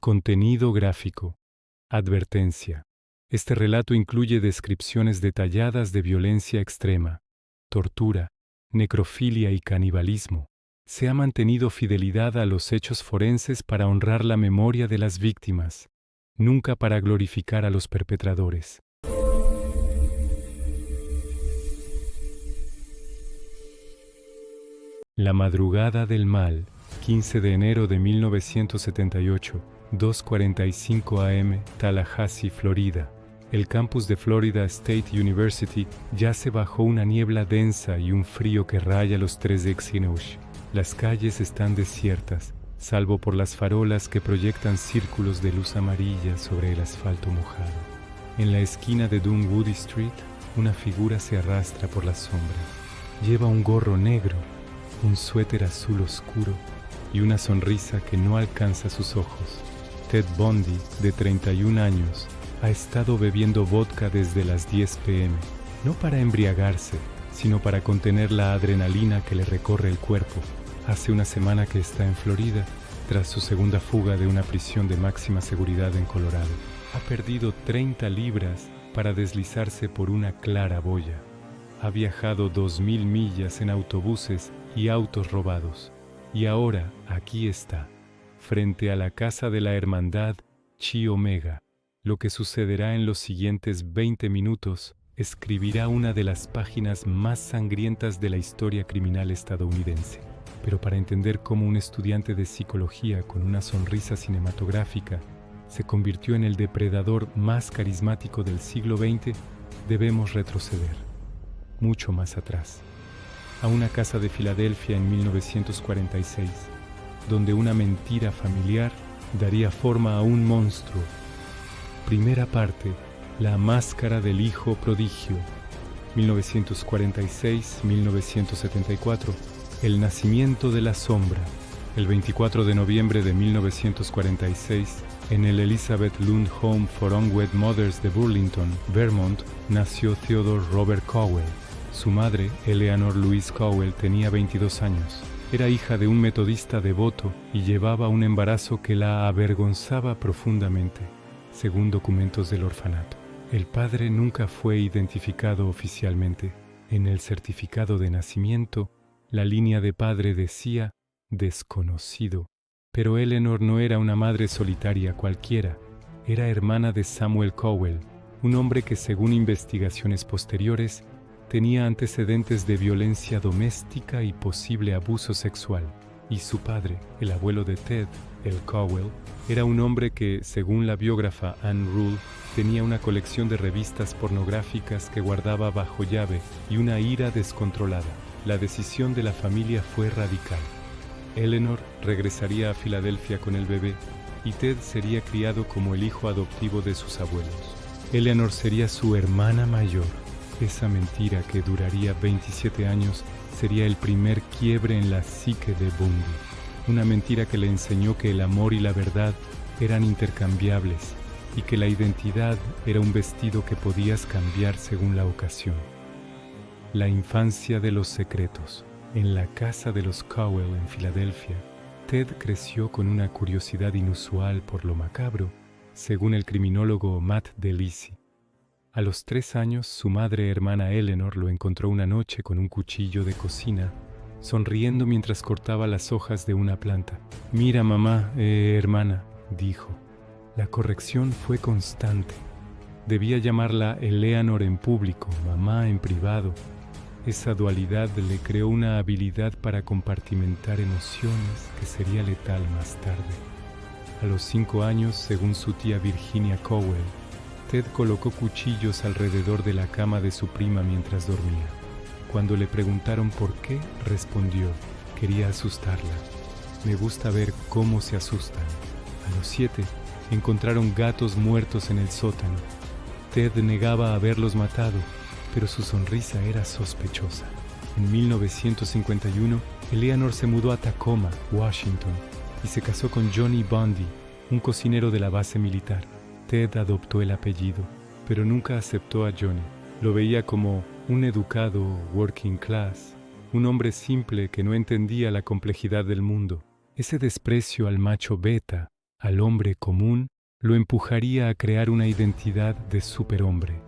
Contenido gráfico. Advertencia. Este relato incluye descripciones detalladas de violencia extrema, tortura, necrofilia y canibalismo. Se ha mantenido fidelidad a los hechos forenses para honrar la memoria de las víctimas, nunca para glorificar a los perpetradores. La madrugada del mal, 15 de enero de 1978, 2:45 a.m., Tallahassee, Florida. El campus de Florida State University yace bajo una niebla densa y un frío que raya los 3 de Exynos. Las calles están desiertas, salvo por las farolas que proyectan círculos de luz amarilla sobre el asfalto mojado. En la esquina de Dunwoody Street, una figura se arrastra por las sombras. Lleva un gorro negro, un suéter azul oscuro y una sonrisa que no alcanza sus ojos. Ted Bundy, de 31 años, ha estado bebiendo vodka desde las 10 p.m., no para embriagarse, sino para contener la adrenalina que le recorre el cuerpo. Hace una semana que está en Florida, tras su segunda fuga de una prisión de máxima seguridad en Colorado. Ha perdido 30 libras para deslizarse por una claraboya. Ha viajado 2.000 millas en autobuses y autos robados. Y ahora aquí está, frente a la casa de la hermandad Chi Omega. Lo que sucederá en los siguientes 20 minutos escribirá una de las páginas más sangrientas de la historia criminal estadounidense. Pero para entender cómo un estudiante de psicología con una sonrisa cinematográfica se convirtió en el depredador más carismático del siglo XX, debemos retroceder, mucho más atrás, a una casa de Filadelfia en 1946, donde una mentira familiar daría forma a un monstruo. Primera parte, La máscara del hijo prodigio, 1946-1974, El nacimiento de la sombra. El 24 de noviembre de 1946, en el Elizabeth Lund Home for Unwed Mothers de Burlington, Vermont, nació Theodore Robert Cowell. Su madre, Eleanor Louise Cowell, tenía 22 años. Era hija de un metodista devoto y llevaba un embarazo que la avergonzaba profundamente, según documentos del orfanato. El padre nunca fue identificado oficialmente. En el certificado de nacimiento, la línea de padre decía desconocido. Pero Eleanor no era una madre solitaria cualquiera. Era hermana de Samuel Cowell, un hombre que, según investigaciones posteriores, tenía antecedentes de violencia doméstica y posible abuso sexual. Y su padre, el abuelo de Ted, el Cowell, era un hombre que, según la biógrafa Anne Rule, tenía una colección de revistas pornográficas que guardaba bajo llave y una ira descontrolada. La decisión de la familia fue radical. Eleanor regresaría a Filadelfia con el bebé y Ted sería criado como el hijo adoptivo de sus abuelos. Eleanor sería su hermana mayor. Esa mentira, que duraría 27 años, sería el primer quiebre en la psique de Bundy. Una mentira que le enseñó que el amor y la verdad eran intercambiables y que la identidad era un vestido que podías cambiar según la ocasión. La infancia de los secretos. En la casa de los Cowell en Filadelfia, Ted creció con una curiosidad inusual por lo macabro, según el criminólogo Matt DeLisi. A los 3 años, su madre hermana Eleanor lo encontró una noche con un cuchillo de cocina, sonriendo mientras cortaba las hojas de una planta. «Mira, mamá, hermana», dijo. La corrección fue constante. Debía llamarla Eleanor en público, mamá en privado. Esa dualidad le creó una habilidad para compartimentar emociones que sería letal más tarde. A los 5 años, según su tía Virginia Cowell, Ted colocó cuchillos alrededor de la cama de su prima mientras dormía. Cuando le preguntaron por qué, respondió: quería asustarla. Me gusta ver cómo se asustan. A los 7, encontraron gatos muertos en el sótano. Ted negaba haberlos matado, pero su sonrisa era sospechosa. En 1951, Eleanor se mudó a Tacoma, Washington, y se casó con Johnny Bundy, un cocinero de la base militar. Ted adoptó el apellido, pero nunca aceptó a Johnny. Lo veía como un educado working class, un hombre simple que no entendía la complejidad del mundo. Ese desprecio al macho beta al hombre común, lo empujaría a crear una identidad de superhombre,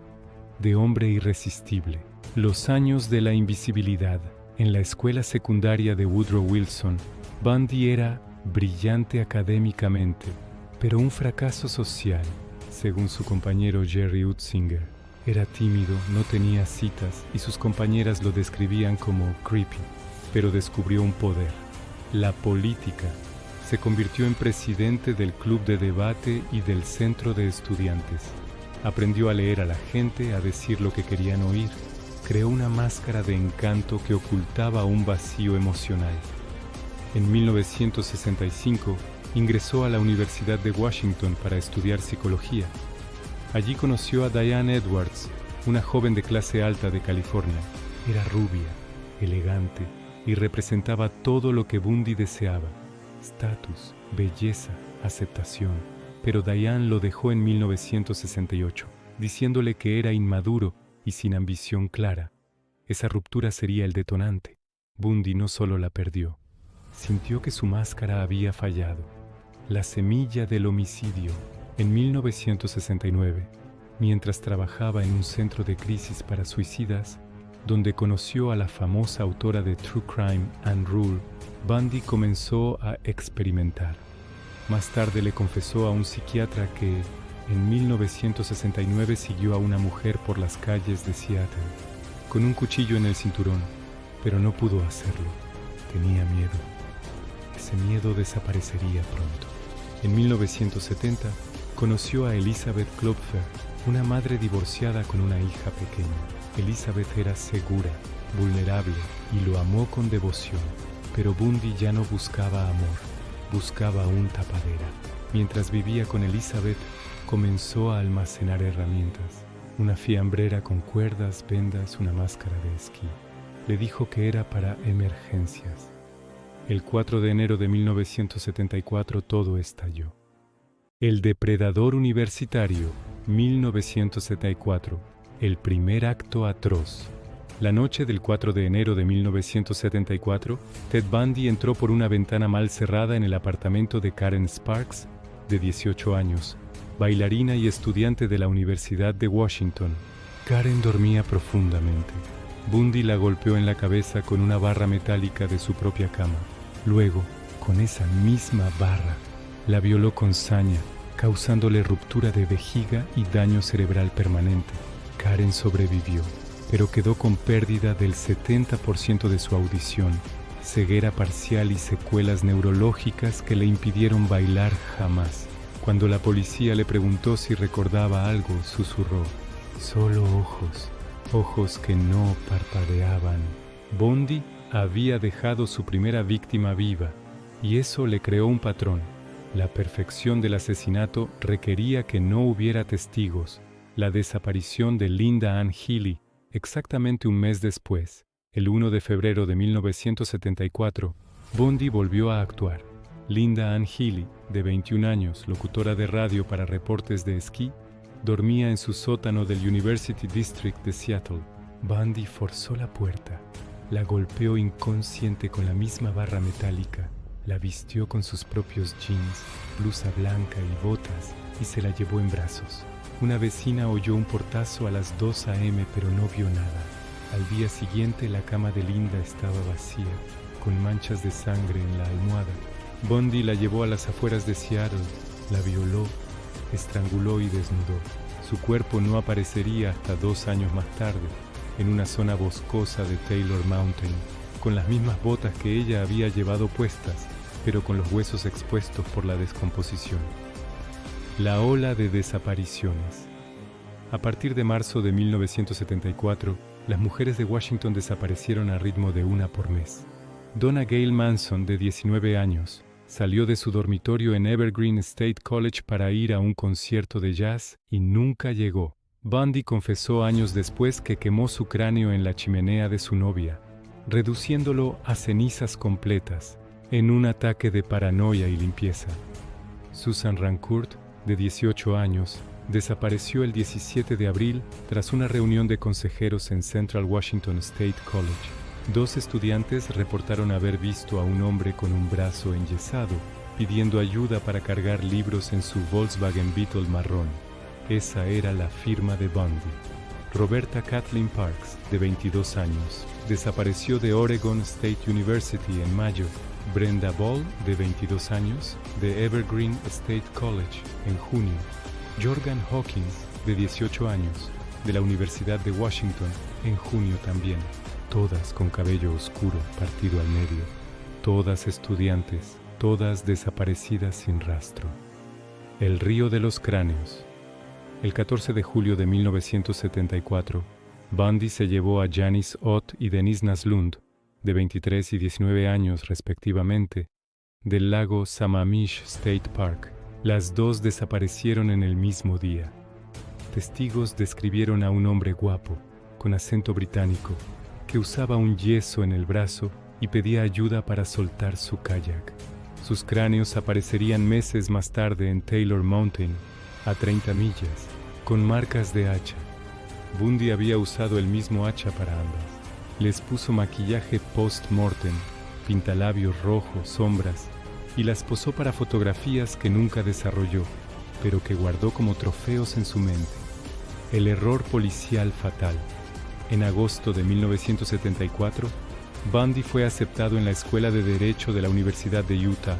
de hombre irresistible. Los años de la invisibilidad. En la escuela secundaria de Woodrow Wilson, Bundy era brillante académicamente, pero un fracaso social, según su compañero Jerry Utzinger. Era tímido, no tenía citas y sus compañeras lo describían como creepy, pero descubrió un poder: la política. Se convirtió en presidente del club de debate y del centro de estudiantes. Aprendió a leer a la gente, a decir lo que querían oír. Creó una máscara de encanto que ocultaba un vacío emocional. En 1965 ingresó a la Universidad de Washington para estudiar psicología. Allí conoció a Diane Edwards, una joven de clase alta de California. Era rubia, elegante y representaba todo lo que Bundy deseaba: estatus, belleza, aceptación. Pero Diane lo dejó en 1968, diciéndole que era inmaduro y sin ambición clara. Esa ruptura sería el detonante. Bundy no solo la perdió, sintió que su máscara había fallado. La semilla del homicidio. En 1969, mientras trabajaba en un centro de crisis para suicidas, donde conoció a la famosa autora de True Crime, Ann Rule, Bundy comenzó a experimentar. Más tarde le confesó a un psiquiatra que en 1969 siguió a una mujer por las calles de Seattle, con un cuchillo en el cinturón, pero no pudo hacerlo. Tenía miedo. Ese miedo desaparecería pronto. En 1970 conoció a Elizabeth Klopfer, una madre divorciada con una hija pequeña. Elizabeth era segura, vulnerable y lo amó con devoción. Pero Bundy ya no buscaba amor, buscaba un tapadera. Mientras vivía con Elizabeth, comenzó a almacenar herramientas. Una fiambrera con cuerdas, vendas, una máscara de esquí. Le dijo que era para emergencias. El 4 de enero de 1974 todo estalló. El depredador universitario, 1974. El primer acto atroz. La noche del 4 de enero de 1974, Ted Bundy entró por una ventana mal cerrada en el apartamento de Karen Sparks, de 18 años, bailarina y estudiante de la Universidad de Washington. Karen dormía profundamente. Bundy la golpeó en la cabeza con una barra metálica de su propia cama. Luego, con esa misma barra, la violó con saña, causándole ruptura de vejiga y daño cerebral permanente. Karen sobrevivió, pero quedó con pérdida del 70% de su audición, ceguera parcial y secuelas neurológicas que le impidieron bailar jamás. Cuando la policía le preguntó si recordaba algo, susurró: solo ojos, ojos que no parpadeaban. Bundy había dejado su primera víctima viva, y eso le creó un patrón. La perfección del asesinato requería que no hubiera testigos. La desaparición de Linda Ann Healy, exactamente un mes después, el 1 de febrero de 1974, Bundy volvió a actuar. Linda Ann Healy, de 21 años, locutora de radio para reportes de esquí, dormía en su sótano del University District de Seattle. Bundy forzó la puerta, la golpeó inconsciente con la misma barra metálica, la vistió con sus propios jeans, blusa blanca y botas, y se la llevó en brazos. Una vecina oyó un portazo a las 2 a.m. pero no vio nada. Al día siguiente la cama de Linda estaba vacía, con manchas de sangre en la almohada. Bundy la llevó a las afueras de Seattle, la violó, estranguló y desnudó. Su cuerpo no aparecería hasta 2 años más tarde, en una zona boscosa de Taylor Mountain, con las mismas botas que ella había llevado puestas, pero con los huesos expuestos por la descomposición. La ola de desapariciones. A partir de marzo de 1974, las mujeres de Washington desaparecieron a ritmo de una por mes. Donna Gail Manson, de 19 años, salió de su dormitorio en Evergreen State College para ir a un concierto de jazz y nunca llegó. Bundy confesó años después que quemó su cráneo en la chimenea de su novia, reduciéndolo a cenizas completas, en un ataque de paranoia y limpieza. Susan Rancourt, de 18 años, desapareció el 17 de abril tras una reunión de consejeros en Central Washington State College. 2 estudiantes reportaron haber visto a un hombre con un brazo enyesado, pidiendo ayuda para cargar libros en su Volkswagen Beetle marrón. Esa era la firma de Bundy. Roberta Kathleen Parks, de 22 años, desapareció de Oregon State University en mayo. Brenda Ball, de 22 años, de Evergreen State College en junio. Jordan Hawkins, de 18 años, de la Universidad de Washington, en junio también. Todas con cabello oscuro partido al medio. Todas estudiantes, todas desaparecidas sin rastro. El río de los cráneos. El 14 de julio de 1974, Bundy se llevó a Janice Ott y Denise Naslund, de 23 y 19 años respectivamente, del lago Sammamish State Park. Las dos desaparecieron en el mismo día. Testigos describieron a un hombre guapo, con acento británico, que usaba un yeso en el brazo y pedía ayuda para soltar su kayak. Sus cráneos aparecerían meses más tarde en Taylor Mountain, a 30 millas, con marcas de hacha. Bundy había usado el mismo hacha para ambas. Les puso maquillaje post-mortem, pintalabios rojos, sombras, y las posó para fotografías que nunca desarrolló, pero que guardó como trofeos en su mente. El error policial fatal. En agosto de 1974, Bundy fue aceptado en la Escuela de Derecho de la Universidad de Utah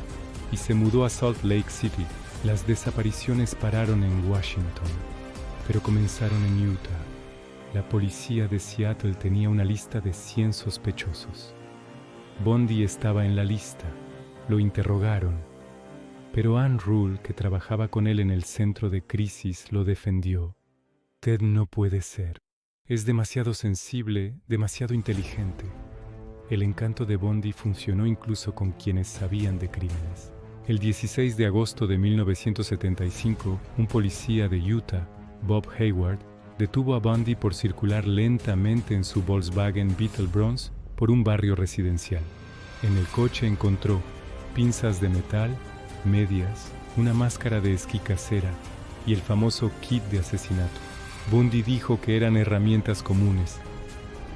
y se mudó a Salt Lake City. Las desapariciones pararon en Washington, pero comenzaron en Utah. La policía de Seattle tenía una lista de 100 sospechosos. Bundy estaba en la lista. Lo interrogaron, pero Ann Rule, que trabajaba con él en el centro de crisis, lo defendió. Ted no puede ser. Es demasiado sensible, demasiado inteligente. El encanto de Bundy funcionó incluso con quienes sabían de crímenes. El 16 de agosto de 1975, un policía de Utah, Bob Hayward, detuvo a Bundy por circular lentamente en su Volkswagen Beetle Bronze por un barrio residencial. En el coche encontró pinzas de metal, medias, una máscara de esquí casera y el famoso kit de asesinato. Bundy dijo que eran herramientas comunes.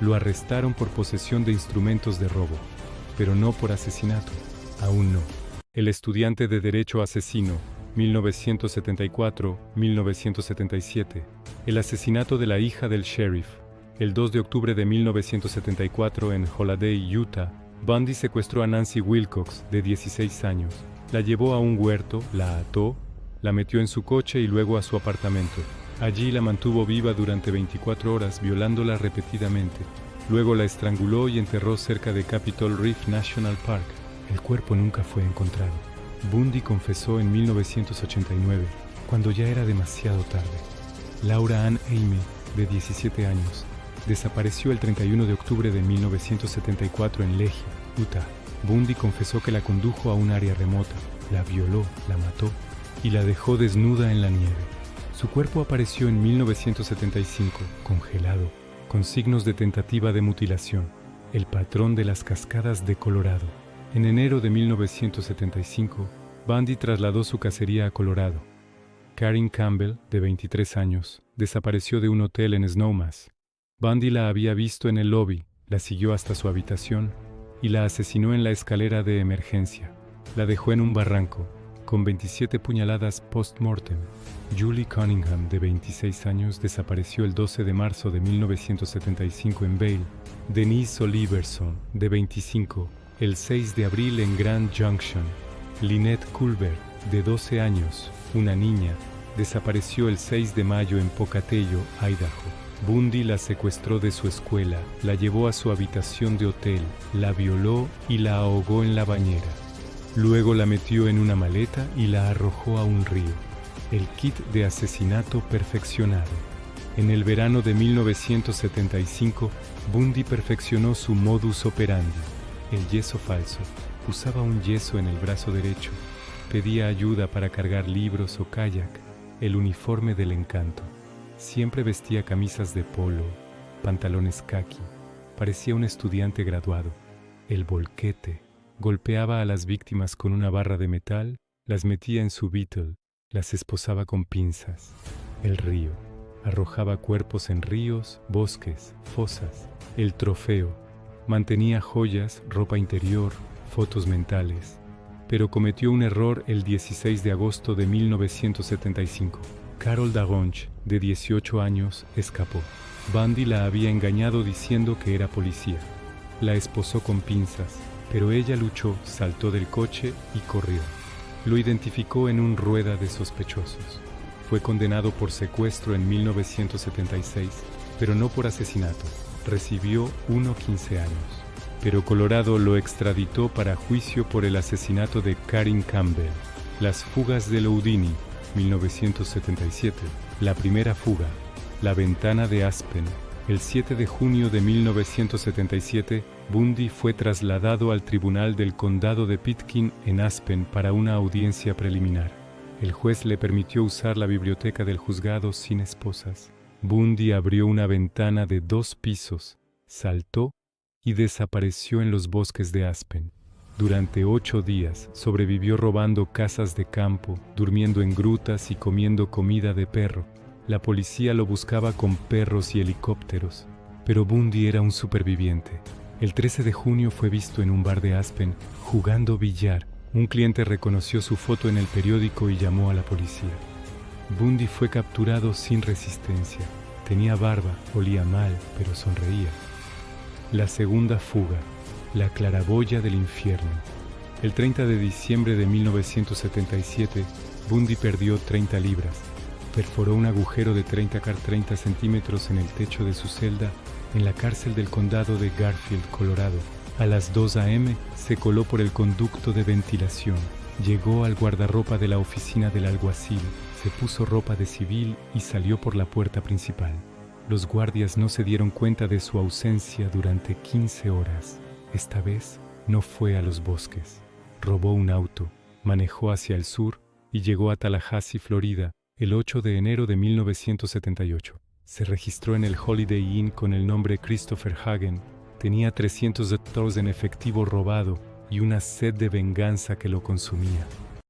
Lo arrestaron por posesión de instrumentos de robo, pero no por asesinato. Aún no. El estudiante de Derecho asesino, 1974-1977. El asesinato de la hija del sheriff. El 2 de octubre de 1974 en Holiday, Utah, Bundy secuestró a Nancy Wilcox, de 16 años. La llevó a un huerto, la ató, la metió en su coche y luego a su apartamento. Allí la mantuvo viva durante 24 horas, violándola repetidamente. Luego la estranguló y enterró cerca de Capitol Reef National Park. El cuerpo nunca fue encontrado. Bundy confesó en 1989, cuando ya era demasiado tarde. Laura Ann Aime, de 17 años, desapareció el 31 de octubre de 1974 en Lehi, Utah. Bundy confesó que la condujo a un área remota, la violó, la mató y la dejó desnuda en la nieve. Su cuerpo apareció en 1975, congelado, con signos de tentativa de mutilación, el patrón de las cascadas de Colorado. En enero de 1975, Bundy trasladó su cacería a Colorado. Karen Campbell, de 23 años, desapareció de un hotel en Snowmass. Bundy la había visto en el lobby, la siguió hasta su habitación y la asesinó en la escalera de emergencia. La dejó en un barranco, con 27 puñaladas post-mortem. Julie Cunningham, de 26 años, desapareció el 12 de marzo de 1975 en Vail. Denise Oliverson, de 25, el 6 de abril en Grand Junction. Lynette Culver, de 12 años, una niña, desapareció el 6 de mayo en Pocatello, Idaho. Bundy la secuestró de su escuela, la llevó a su habitación de hotel, la violó y la ahogó en la bañera. Luego la metió en una maleta y la arrojó a un río. El kit de asesinato perfeccionado. En el verano de 1975, Bundy perfeccionó su modus operandi. El yeso falso. Usaba un yeso en el brazo derecho. Pedía ayuda para cargar libros o kayak. El uniforme del encanto. Siempre vestía camisas de polo, pantalones khaki. Parecía un estudiante graduado. El volquete. Golpeaba a las víctimas con una barra de metal, las metía en su Beetle, las esposaba con pinzas. El río. Arrojaba cuerpos en ríos, bosques, fosas. El trofeo. Mantenía joyas, ropa interior, fotos mentales. pero cometió un error el 16 de agosto de 1975. Carol Dagonch, de 18 años, escapó. Bundy la había engañado diciendo que era policía. La esposó con pinzas, pero ella luchó, saltó del coche y corrió. Lo identificó en un rueda de sospechosos. Fue condenado por secuestro en 1976, pero no por asesinato. Recibió 15 años. Pero Colorado lo extraditó para juicio por el asesinato de Karin Campbell. Las fugas de Loudini, 1977. La primera fuga, La ventana de Aspen. El 7 de junio de 1977, Bundy fue trasladado al tribunal del condado de Pitkin en Aspen para una audiencia preliminar. El juez le permitió usar la biblioteca del juzgado sin esposas. Bundy abrió una ventana de 2 pisos, saltó y desapareció en los bosques de Aspen. Durante 8 días sobrevivió robando casas de campo, durmiendo en grutas y comiendo comida de perro. La policía lo buscaba con perros y helicópteros, pero Bundy era un superviviente. El 13 de junio fue visto en un bar de Aspen jugando billar. Un cliente reconoció su foto en el periódico y llamó a la policía. Bundy fue capturado sin resistencia. Tenía barba, olía mal, pero sonreía. La segunda fuga, La claraboya del infierno. El 30 de diciembre de 1977, Bundy perdió 30 libras. Perforó un agujero de 30 x 30 centímetros en el techo de su celda en la cárcel del condado de Garfield, Colorado. A las 2 a.m. se coló por el conducto de ventilación. Llegó al guardarropa de la oficina del alguacil, se puso ropa de civil y salió por la puerta principal. Los guardias no se dieron cuenta de su ausencia durante 15 horas. Esta vez no fue a los bosques. Robó un auto, manejó hacia el sur y llegó a Tallahassee, Florida, el 8 de enero de 1978. Se registró en el Holiday Inn con el nombre Christopher Hagen. Tenía $300 en efectivo robado y una sed de venganza que lo consumía.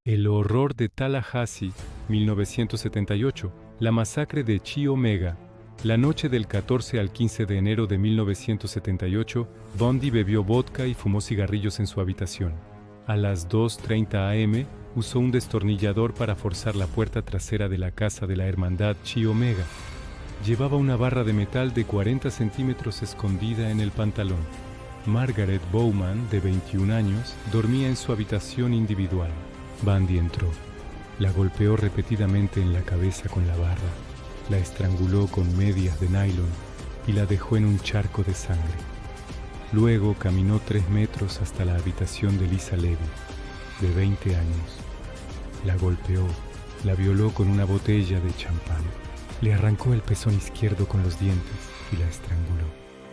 El horror de Tallahassee, 1978, la masacre de Chi Omega. La noche del 14 al 15 de enero de 1978, Bundy bebió vodka y fumó cigarrillos en su habitación. A las 2:30 a.m., usó un destornillador para forzar la puerta trasera de la casa de la hermandad Chi Omega. Llevaba una barra de metal de 40 centímetros escondida en el pantalón. Margaret Bowman, de 21 años, dormía en su habitación individual. Bundy entró. La golpeó repetidamente en la cabeza con la barra. La estranguló con medias de nylon y la dejó en un charco de sangre. Luego caminó 3 metros hasta la habitación de Lisa Levy, de 20 años. La golpeó, la violó con una botella de champán. Le arrancó el pezón izquierdo con los dientes y la estranguló.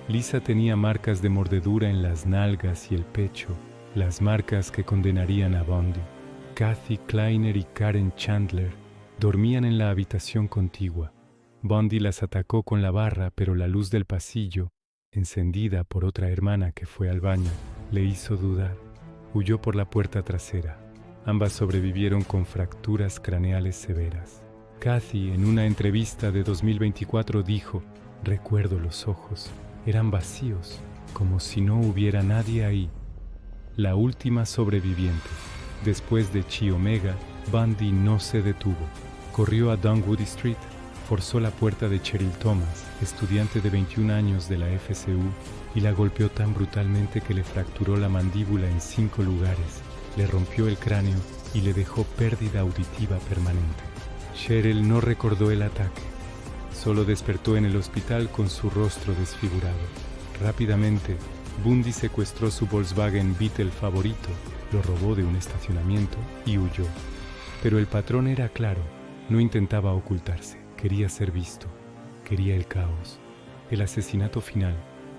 Lisa tenía marcas de mordedura en las nalgas y el pecho, las marcas que condenarían a Bundy. Kathy Kleiner y Karen Chandler dormían en la habitación contigua. Bundy las atacó con la barra, pero la luz del pasillo, encendida por otra hermana que fue al baño, le hizo dudar. Huyó por la puerta trasera. Ambas sobrevivieron con fracturas craneales severas. Kathy, en una entrevista de 2024, dijo: «Recuerdo los ojos. Eran vacíos, como si no hubiera nadie ahí». La última sobreviviente. Después de Chi Omega, Bundy no se detuvo. Corrió a Dunwoody Street, forzó la puerta de Cheryl Thomas, estudiante de 21 años de la FSU, y la golpeó tan brutalmente que le fracturó la mandíbula en 5 lugares, le rompió el cráneo y le dejó pérdida auditiva permanente. Cheryl no recordó el ataque. Solo despertó en el hospital con su rostro desfigurado. Rápidamente, Bundy secuestró su Volkswagen Beetle favorito, lo robó de un estacionamiento y huyó. Pero el patrón era claro, no intentaba ocultarse. Quería ser visto, quería el caos. El asesinato final,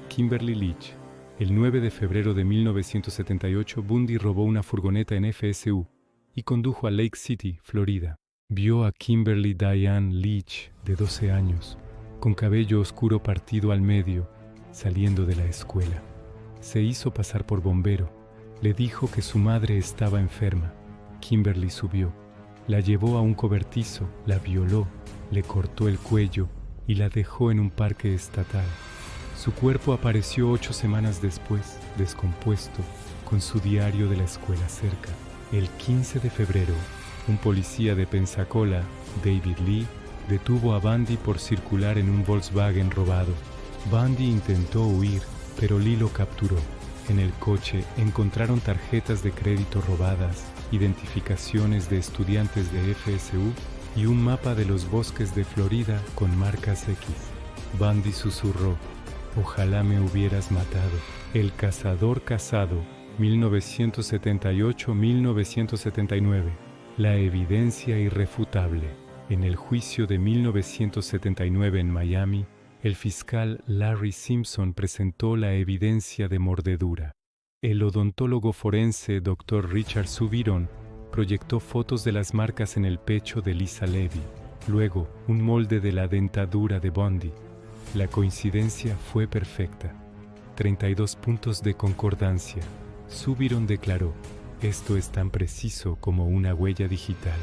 Kimberly Leach. El 9 de febrero de 1978, Bundy robó una furgoneta en FSU y condujo a Lake City, Florida. Vio a Kimberly Diane Leach, de 12 años, con cabello oscuro partido al medio, saliendo de la escuela. Se hizo pasar por bombero. Le dijo que su madre estaba enferma. Kimberly subió. La llevó a un cobertizo, la violó, le cortó el cuello y la dejó en un parque estatal. Su cuerpo apareció 8 semanas después, descompuesto, con su diario de la escuela cerca. El 15 de febrero, un policía de Pensacola, David Lee, detuvo a Bundy por circular en un Volkswagen robado. Bundy intentó huir, pero Lee lo capturó. En el coche encontraron tarjetas de crédito robadas, identificaciones de estudiantes de FSU y un mapa de los bosques de Florida con marcas X. Bundy susurró: «Ojalá me hubieras matado». El cazador casado, 1978-1979. La evidencia irrefutable. En el juicio de 1979 en Miami, el fiscal Larry Simpson presentó la evidencia de mordedura. El odontólogo forense Dr. Richard Subiron proyectó fotos de las marcas en el pecho de Lisa Levy, luego un molde de la dentadura de Bundy. La coincidencia fue perfecta. 32 puntos de concordancia. Subiron declaró: «Esto es tan preciso como una huella digital».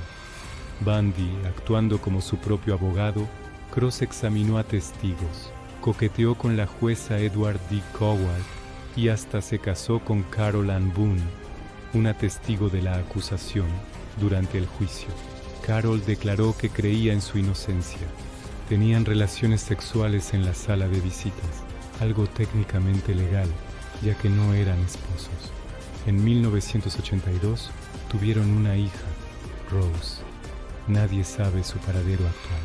Bundy, actuando como su propio abogado, cross-examinó a testigos, coqueteó con la jueza Edward D. Coward y hasta se casó con Carol Ann Boone, una testigo de la acusación, durante el juicio. Carol declaró que creía en su inocencia. Tenían relaciones sexuales en la sala de visitas, algo técnicamente legal, ya que no eran esposos. En 1982 tuvieron una hija, Rose. Nadie sabe su paradero actual.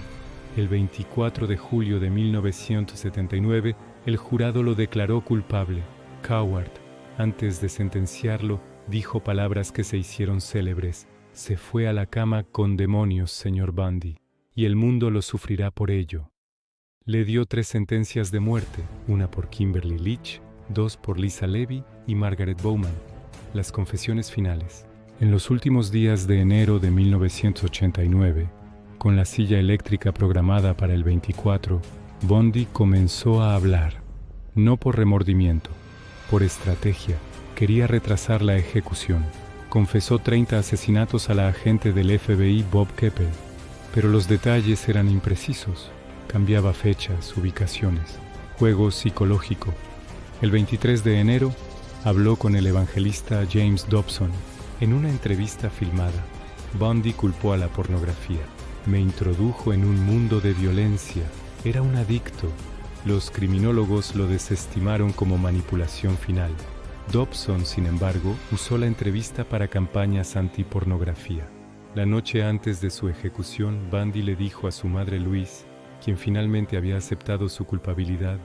El 24 de julio de 1979, el jurado lo declaró culpable. Coward, antes de sentenciarlo, dijo palabras que se hicieron célebres: «Se fue a la cama con demonios, señor Bundy, y el mundo lo sufrirá por ello». Le dio 3 sentencias de muerte, una por Kimberly Leach, 2 por Lisa Levy y Margaret Bowman. Las confesiones finales. En los últimos días de enero de 1989, con la silla eléctrica programada para el 24, Bundy comenzó a hablar. No por remordimiento, por estrategia. Quería retrasar la ejecución. Confesó 30 asesinatos a la agente del FBI Bob Keppel, pero los detalles eran imprecisos. Cambiaba fechas, ubicaciones, juego psicológico. El 23 de enero habló con el evangelista James Dobson. En una entrevista filmada, Bundy culpó a la pornografía. «Me introdujo en un mundo de violencia. Era un adicto». Los criminólogos lo desestimaron como manipulación final. Dobson, sin embargo, usó la entrevista para campañas antipornografía. La noche antes de su ejecución, Bundy le dijo a su madre Louise, quien finalmente había aceptado su culpabilidad: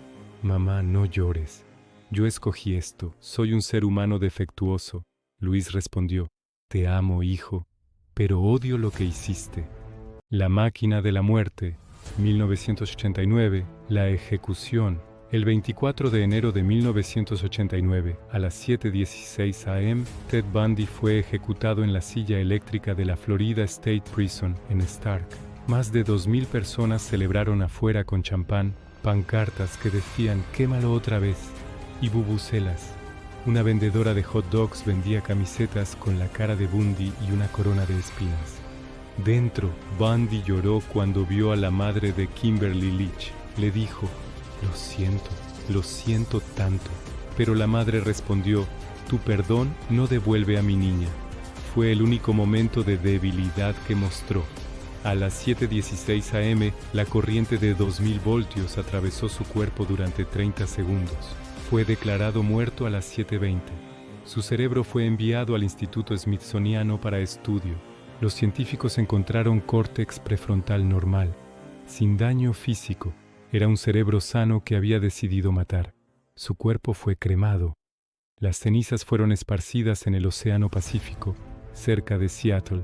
«Mamá, no llores. Yo escogí esto. Soy un ser humano defectuoso». Louise respondió: «Te amo, hijo, pero odio lo que hiciste». La máquina de la muerte, 1989, la ejecución. El 24 de enero de 1989, a las 7:16 am, Ted Bundy fue ejecutado en la silla eléctrica de la Florida State Prison en Stark. Más de 2,000 personas celebraron afuera con champán, pancartas que decían «Quémalo otra vez» y bubucelas. Una vendedora de hot dogs vendía camisetas con la cara de Bundy y una corona de espinas. Dentro, Bundy lloró cuando vio a la madre de Kimberly Leach. Le dijo: lo siento tanto». Pero la madre respondió: «Tu perdón no devuelve a mi niña». Fue el único momento de debilidad que mostró. A las 7:16 am, la corriente de 2000 voltios atravesó su cuerpo durante 30 segundos. Fue declarado muerto a las 7:20. Su cerebro fue enviado al Instituto Smithsoniano para estudio. Los científicos encontraron córtex prefrontal normal, sin daño físico. Era un cerebro sano que había decidido matar. Su cuerpo fue cremado. Las cenizas fueron esparcidas en el Océano Pacífico, cerca de Seattle,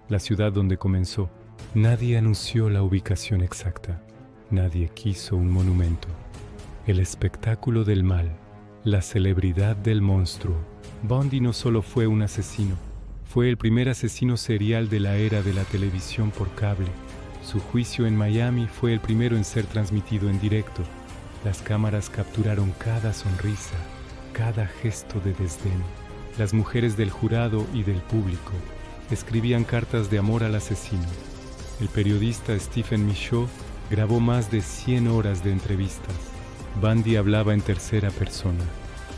la ciudad donde comenzó. Nadie anunció la ubicación exacta. Nadie quiso un monumento. El espectáculo del mal, la celebridad del monstruo. Bundy no solo fue un asesino, fue el primer asesino serial de la era de la televisión por cable. Su juicio en Miami fue el primero en ser transmitido en directo. Las cámaras capturaron cada sonrisa, cada gesto de desdén. Las mujeres del jurado y del público escribían cartas de amor al asesino. El periodista Stephen Michaud grabó más de 100 horas de entrevistas. Bundy hablaba en tercera persona.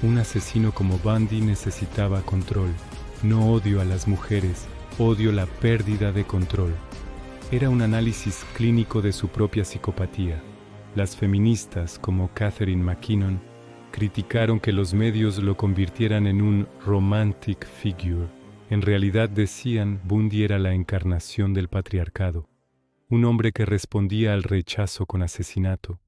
Un asesino como Bundy necesitaba control. No odio a las mujeres, odio la pérdida de control. Era un análisis clínico de su propia psicopatía. Las feministas, como Catherine McKinnon, criticaron que los medios lo convirtieran en un romantic figure. En realidad decían, Bundy era la encarnación del patriarcado, un hombre que respondía al rechazo con asesinato.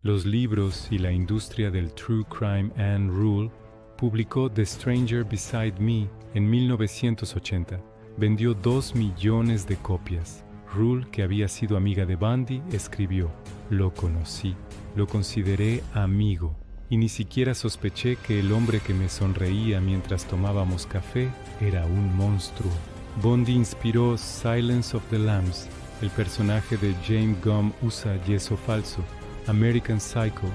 Los libros y la industria del true crime. Anne Rule publicó The Stranger Beside Me en 1980. Vendió 2 millones de copias. Rule, que había sido amiga de Bundy, escribió: "Lo conocí, lo consideré amigo, y ni siquiera sospeché que el hombre que me sonreía mientras tomábamos café era un monstruo". Bundy inspiró Silence of the Lambs. El personaje de James Gumb usa yeso falso. American Psycho.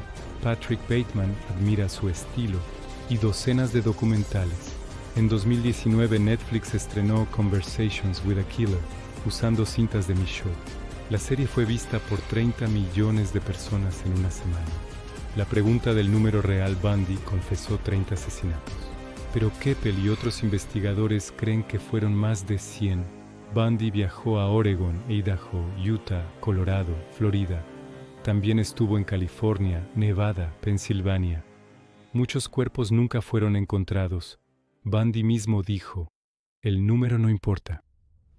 Patrick Bateman admira su estilo. Y docenas de documentales. En 2019 Netflix estrenó Conversations with a Killer, usando cintas de Michaud. La serie fue vista por 30 millones de personas en una semana. La pregunta del número real: Bundy confesó 30 asesinatos. Pero Keppel y otros investigadores creen que fueron más de 100. Bundy viajó a Oregon, Idaho, Utah, Colorado, Florida. También estuvo en California, Nevada, Pensilvania. Muchos cuerpos nunca fueron encontrados. Bundy mismo dijo: "El número no importa.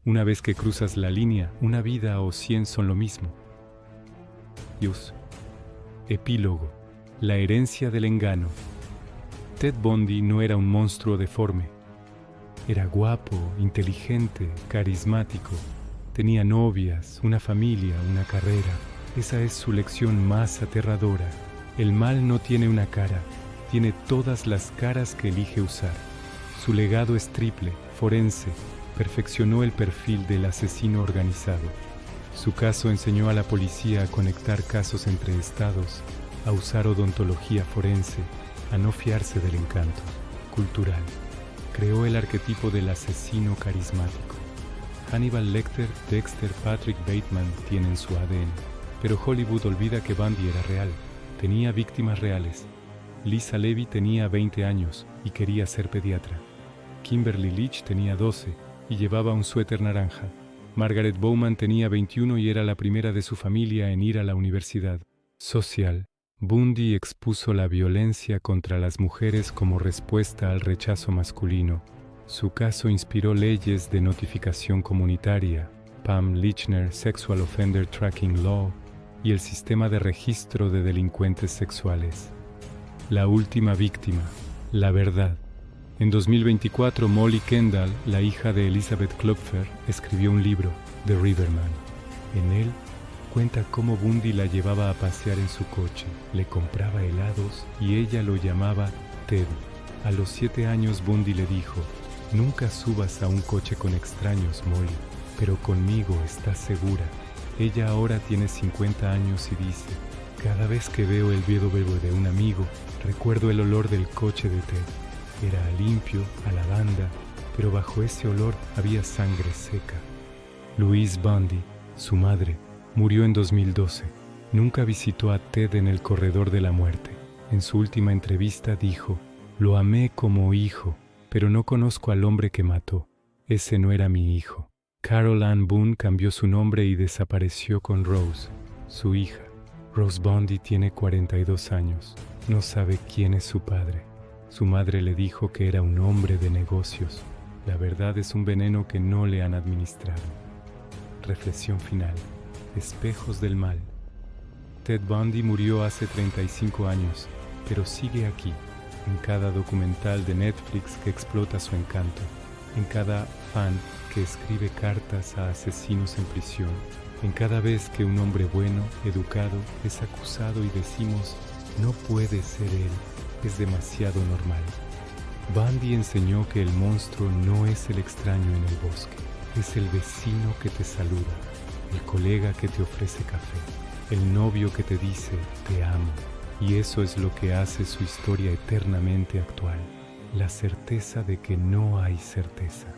Una vez que cruzas la línea, una vida o 100 son lo mismo". Dios. Epílogo. La herencia del engaño. Ted Bundy no era un monstruo deforme. Era guapo, inteligente, carismático. Tenía novias, una familia, una carrera. Esa es su lección más aterradora. El mal no tiene una cara, tiene todas las caras que elige usar. Su legado es triple, forense. Perfeccionó el perfil del asesino organizado. Su caso enseñó a la policía a conectar casos entre estados, a usar odontología forense, a no fiarse del encanto cultural. Creó el arquetipo del asesino carismático. Hannibal Lecter, Dexter, Patrick Bateman tienen su ADN. Pero Hollywood olvida que Bundy era real. Tenía víctimas reales. Lisa Levy tenía 20 años y quería ser pediatra. Kimberly Leach tenía 12 y llevaba un suéter naranja. Margaret Bowman tenía 21 y era la primera de su familia en ir a la universidad. Social. Bundy expuso la violencia contra las mujeres como respuesta al rechazo masculino. Su caso inspiró leyes de notificación comunitaria, Pam Lichner Sexual Offender Tracking Law y el sistema de registro de delincuentes sexuales. La última víctima, la verdad. En 2024, Molly Kendall, la hija de Elizabeth Klopfer, escribió un libro, The Riverman. En él, cuenta cómo Bundy la llevaba a pasear en su coche, le compraba helados y ella lo llamaba Ted. A los 7 años Bundy le dijo: "Nunca subas a un coche con extraños, Molly, pero conmigo estás segura". Ella ahora tiene 50 años y dice: "Cada vez que veo el BMW de un amigo, recuerdo el olor del coche de Ted. Era limpio, a lavanda, pero bajo ese olor había sangre seca". Louise Bundy, su madre, murió en 2012. Nunca visitó a Ted en el corredor de la muerte. En su última entrevista dijo: "Lo amé como hijo, pero no conozco al hombre que mató. Ese no era mi hijo". Carol Ann Boone cambió su nombre y desapareció con Rose, su hija. Rose Bundy tiene 42 años. No sabe quién es su padre. Su madre le dijo que era un hombre de negocios. La verdad es un veneno que no le han administrado. Reflexión final. Espejos del mal. Ted Bundy murió hace 35 años, pero sigue aquí, en cada documental de Netflix que explota su encanto, en cada fan que escribe cartas a asesinos en prisión, en cada vez que un hombre bueno, educado, es acusado y decimos: "No puede ser él, es demasiado normal". Bundy enseñó que el monstruo no es el extraño en el bosque, es el vecino que te saluda, el colega que te ofrece café, el novio que te dice "te amo". Y eso es lo que hace su historia eternamente actual, la certeza de que no hay certeza,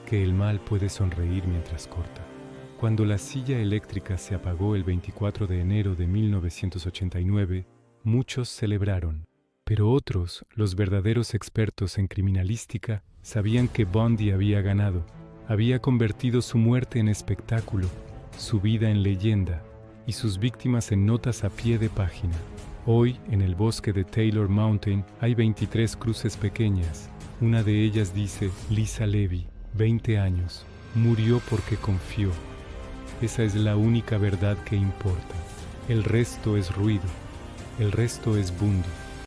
que el mal puede sonreír mientras corta. Cuando la silla eléctrica se apagó el 24 de enero de 1989, muchos celebraron, pero otros, los verdaderos expertos en criminalística, Sabían que Bundy había ganado, había convertido su muerte en espectáculo, su vida en leyenda y sus víctimas en notas a pie de página. Hoy, en el bosque de Taylor Mountain, hay 23 cruces pequeñas. Una de ellas dice, Lisa Levy, 20 años, murió porque confió. Esa es la única verdad que importa. El resto es ruido. El resto es Bundy.